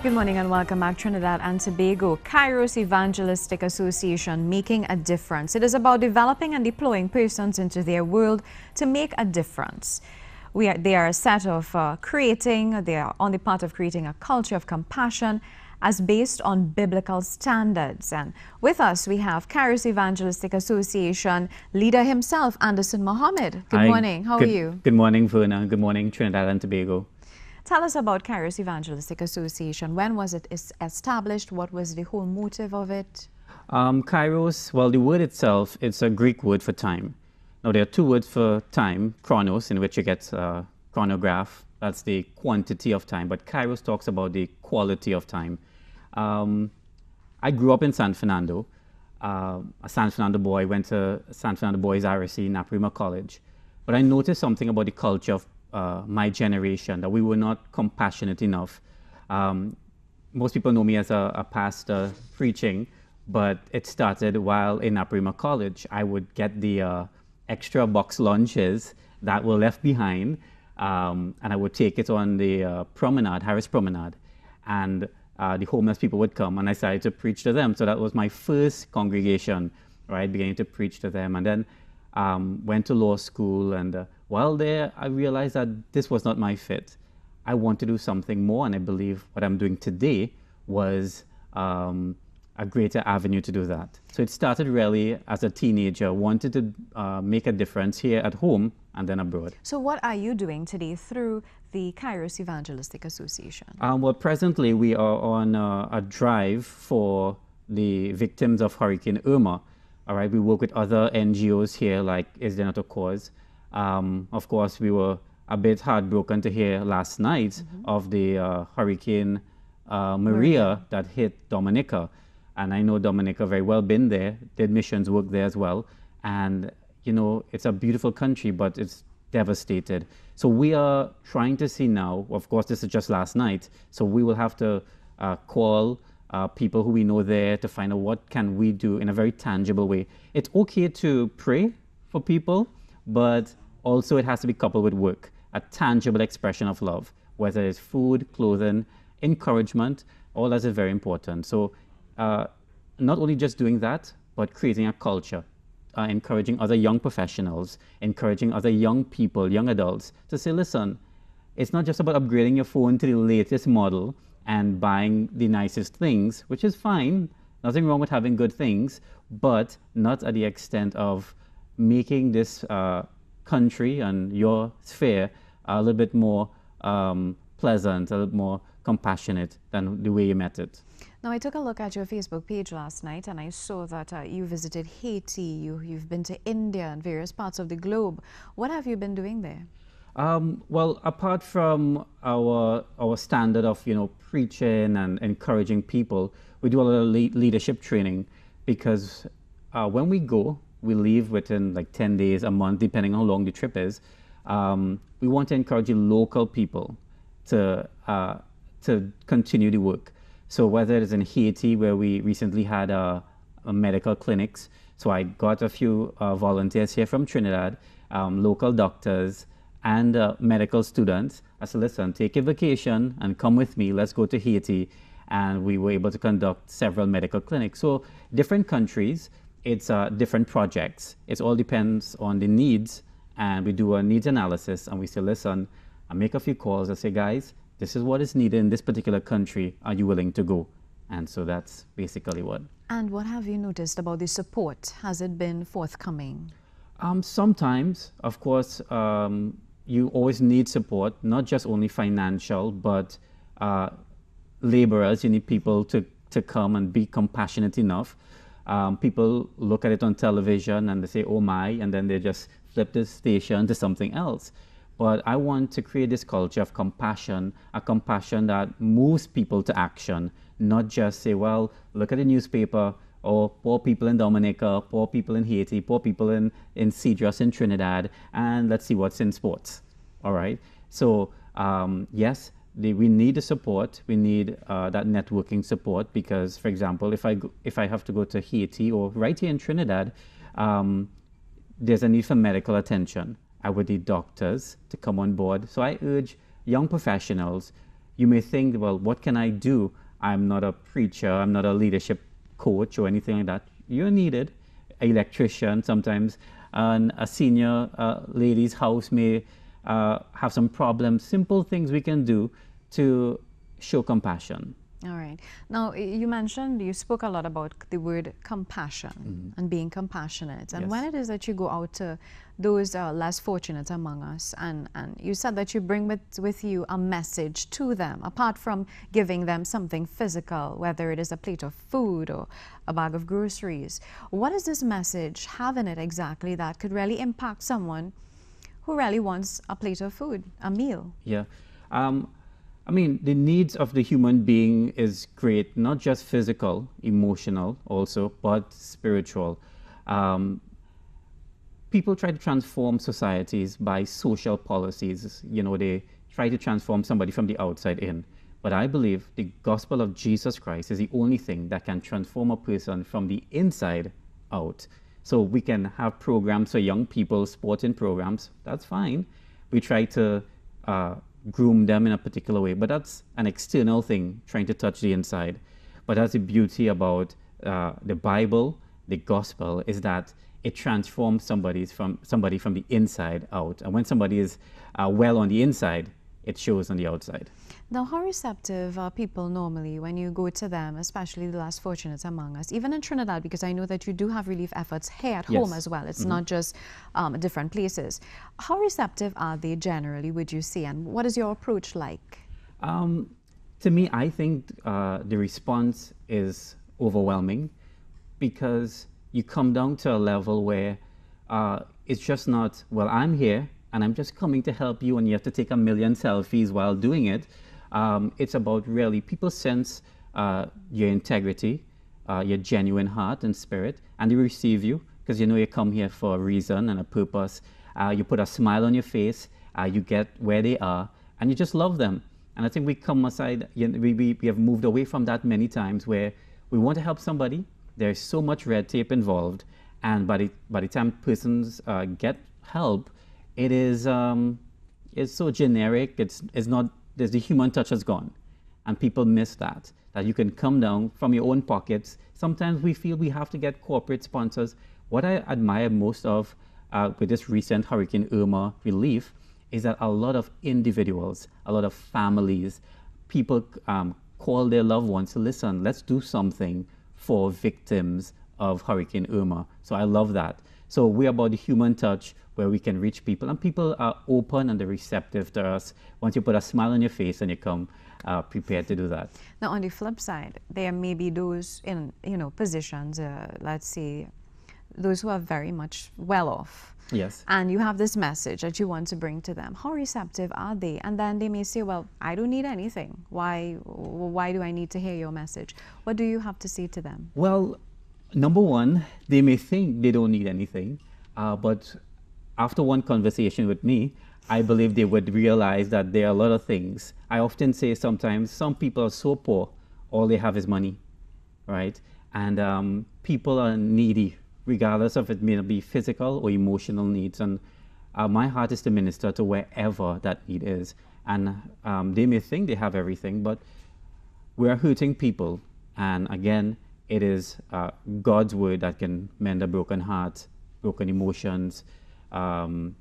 Good morning and welcome back, Trinidad and Tobago. Kairos Evangelistic Association, making a difference. It is about developing and deploying persons into their world to make a difference. They are a set of they are on the part of creating a culture of compassion as based on biblical standards. And with us, we have Kairos Evangelistic Association leader himself, Anderson Mohammed. Good morning. How are you? Good morning, Verna. Good morning, Trinidad and Tobago. Tell us about Kairos Evangelistic Association. When was it established? What was the whole motive of it? Kairos, well, the word itself, it's a Greek word for time. Now, there are two words for time, chronos, in which you get chronograph. That's the quantity of time. But Kairos talks about the quality of time. I grew up in San Fernando. A San Fernando boy, went to San Fernando Boys RSC, Naparima College. But I noticed something about the culture of my generation, that we were not compassionate enough. Most people know me as a pastor preaching, but it started while in Naparima College. I would get the extra box lunches that were left behind, and I would take it on the promenade, Harris Promenade, and the homeless people would come, and I started to preach to them. So that was my first congregation, right, beginning to preach to them. And then went to law school, and while there, I realized that this was not my fit. I want to do something more, and I believe what I'm doing today was a greater avenue to do that. So it started really as a teenager, wanted to make a difference here at home and then abroad. So what are you doing today through the Kairos Evangelistic Association? Well, presently we are on a drive for the victims of Hurricane Irma. All right, we work with other NGOs here, like Is There Not a Cause? Of course, we were a bit heartbroken to hear last night of the Hurricane Maria that hit Dominica. And I know Dominica very well, been there, did missions work there as well. And, you know, it's a beautiful country, but it's devastated. So we are trying to see now, of course, this is just last night, so we will have to call people who we know there to find out what can we do in a very tangible way. It's okay to pray for people, but also it has to be coupled with work, a tangible expression of love, whether it's food, clothing, encouragement, all that is very important. So not only just doing that, but creating a culture, encouraging other young professionals, encouraging other young people, young adults to say, listen, it's not just about upgrading your phone to the latest model and buying the nicest things, which is fine, nothing wrong with having good things, but not at the extent of making this country and your sphere a little bit more pleasant, a little more compassionate than the way you met it. Now, I took a look at your Facebook page last night, and I saw that you visited Haiti, you've been to India and various parts of the globe. What have you been doing there? Well, apart from our standard of, you know, preaching and encouraging people, we do a lot of leadership training, because when we go, we leave within like 10 days, a month, depending on how long the trip is. We want to encourage local people to continue the work. So whether it's in Haiti, where we recently had a medical clinics, so I got a few volunteers here from Trinidad, local doctors and medical students. I said, listen, take a vacation and come with me, let's go to Haiti. And we were able to conduct several medical clinics. So different countries, it's different projects. It all depends on the needs, and we do a needs analysis, and we say, listen, I make a few calls and say, guys, this is what is needed in this particular country. Are you willing to go? And so that's basically what. And what have you noticed about the support? Has it been forthcoming? Sometimes, of course, you always need support, not just only financial, but laborers. You need people to come and be compassionate enough. People look at it on television and they say, oh my, and then they just flip the station to something else. But I want to create this culture of compassion, a compassion that moves people to action, not just say, well, look at the newspaper, or poor people in Dominica, poor people in Haiti, poor people in Cedros in Trinidad, and let's see what's in sports. All right. So yes, we need the support. We need that networking support, because, for example, if I have to go to Haiti or right here in Trinidad, there's a need for medical attention. I would need doctors to come on board. So I urge young professionals, You may think, well, what can I do? I'm not a preacher, I'm not a leadership coach or anything like that. You're needed. An electrician, sometimes a senior lady's house may have some problems. Simple things we can do to show compassion. All right. Now, you spoke a lot about the word compassion and being compassionate. And Yes. when it is that you go out to those less fortunate among us, and you said that you bring with you a message to them, apart from giving them something physical, whether it is a plate of food or a bag of groceries. What does this message have in it exactly that could really impact someone who really wants a plate of food, a meal? Yeah. I mean, the needs of the human being is great, not just physical, emotional also, but spiritual. People try to transform societies by social policies. You know, they try to transform somebody from the outside in. But I believe the gospel of Jesus Christ is the only thing that can transform a person from the inside out. So we can have programs for young people, sporting programs, that's fine. We try to groom them in a particular way, but that's an external thing, trying to touch the inside. But that's the beauty about the Bible, the gospel, is that it transforms somebody from the inside out. And when somebody is well on the inside, it shows on the outside. Now, how receptive are people normally when you go to them, especially the less fortunate among us, even in Trinidad, because I know that you do have relief efforts here at home as well. It's not just different places. How receptive are they generally, would you say, and what is your approach like? To me, I think the response is overwhelming, because you come down to a level where it's just not, well, I'm here and I'm just coming to help you and you have to take a million selfies while doing it. It's about really, people sense your integrity, your genuine heart and spirit, and they receive you because you know you come here for a reason and a purpose. You put a smile on your face, you get where they are, and you just love them. And I think we come aside, we have moved away from that many times, where we want to help somebody. There's so much red tape involved, and by the time persons get help, it is it's so generic. It's not. There's the human touch has gone, and people miss that you can come down from your own pockets. Sometimes we feel we have to get corporate sponsors. What I admire most of with this recent Hurricane Irma relief is that a lot of individuals, a lot of families, people call their loved ones to listen. Let's do something for victims of Hurricane Irma. So I love that. So we're about the human touch, where we can reach people, and people are open and they're receptive to us once you put a smile on your face and you come prepared to do that. Now, on the flip side, there may be those in positions, let's say, those who are very much well off. Yes. And you have this message that you want to bring to them. How receptive are they? And then they may say, well, I don't need anything. Why do I need to hear your message? What do you have to say to them? Well, number one, they may think they don't need anything, but after one conversation with me, I believe they would realize that there are a lot of things. I often say sometimes some people are so poor, all they have is money, right? And people are needy, regardless of it may be physical or emotional needs. And my heart is to minister to wherever that need is. And they may think they have everything, but we're hurting people. And again, it is God's word that can mend a broken heart, broken emotions,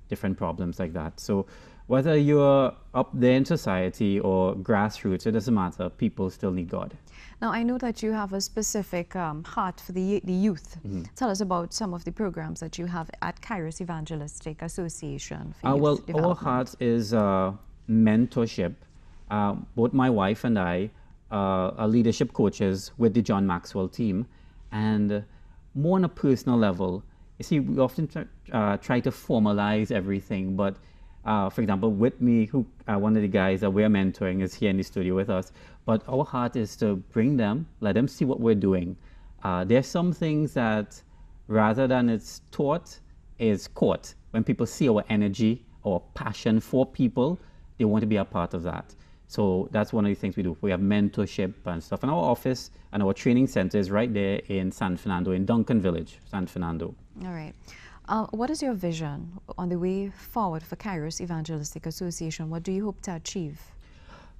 different problems like that. So whether you're up there in society or grassroots, it doesn't matter. People still need God. Now, I know that you have a specific heart for the youth. Tell us about some of the programs that you have at Kairos Evangelistic Association for youth Well, development. our heart is mentorship. Both my wife and I are leadership coaches with the John Maxwell team, and more on a personal level. You see, we often try to formalize everything, but for example, with me, one of the guys that we're mentoring is here in the studio with us, but our heart is to bring them, let them see what we're doing. There's some things that, rather than it's taught, is caught. When people see our energy, our passion for people, they want to be a part of that. So that's one of the things we do. We have mentorship and stuff. And our office and our training center is right there in San Fernando, in Duncan Village, San Fernando. All right. What is your vision on the way forward for Kairos Evangelistic Association? What do you hope to achieve?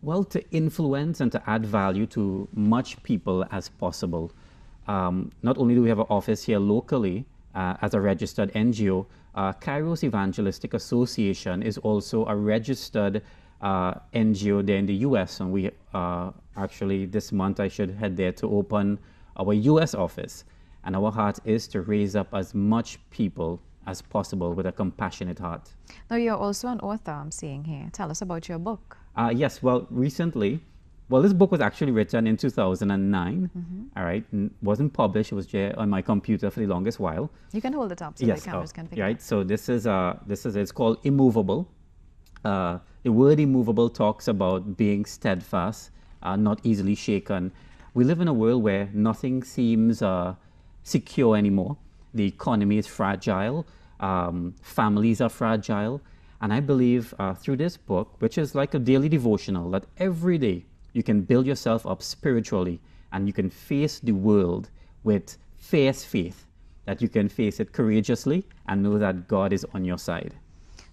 Well, to influence and to add value to much people as possible. Not only do we have an office here locally as a registered NGO, Kairos Evangelistic Association is also a registered NGO there in the US, and we actually this month I should head there to open our US office. And our heart is to raise up as much people as possible with a compassionate heart. Now, you're also an author, I'm seeing here. Tell us about your book. Yes, well, recently, this book was actually written in 2009, all right, and wasn't published. It was there on my computer for the longest while. You can hold it up so yes, the cameras can pick it right. up. So this is it's called Immovable. The word immovable talks about being steadfast, not easily shaken. We live in a world where nothing seems secure anymore. The economy is fragile, families are fragile, and I believe through this book, which is like a daily devotional, that every day you can build yourself up spiritually and you can face the world with fierce faith, that you can face it courageously and know that God is on your side.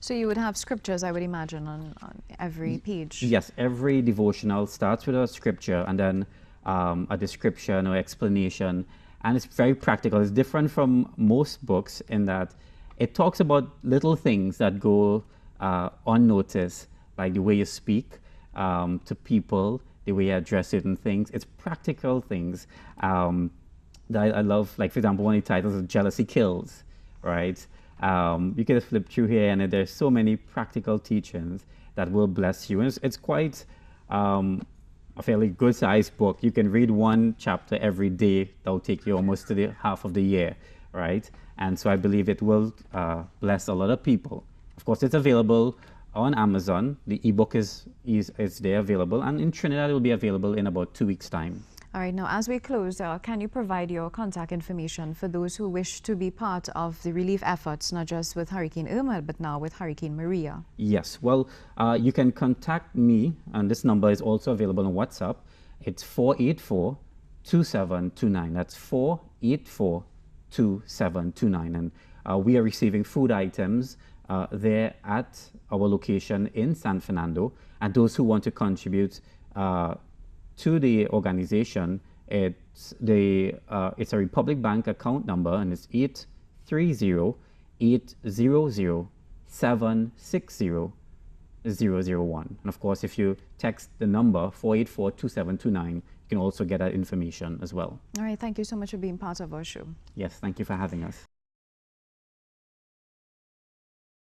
So you would have scriptures, I would imagine, on every page. Yes, every devotional starts with a scripture and then a description or explanation. And it's very practical. It's different from most books in that it talks about little things that go unnoticed, like the way you speak to people, the way you address certain things. It's practical things that I love. Like, for example, one of the titles is Jealousy Kills, right? You can flip through here and there's so many practical teachings that will bless you. And it's quite a fairly good sized book. You can read one chapter every day. That'll take you almost to the half of the year, right? And so I believe it will bless a lot of people. Of course, it's available on Amazon. The ebook is there available, and in Trinidad it will be available in about 2 weeks' time. All right, now as we close, can you provide your contact information for those who wish to be part of the relief efforts, not just with Hurricane Irma, but now with Hurricane Maria? Yes, well, you can contact me, and this number is also available on WhatsApp. It's 484-2729. That's 484-2729. And we are receiving food items there at our location in San Fernando. And those who want to contribute to the organization, it's a Republic Bank account number, and it's 830-800-760-001. And of course, if you text the number 484-2729, you can also get that information as well. All right, thank you so much for being part of our show. Yes, thank you for having us.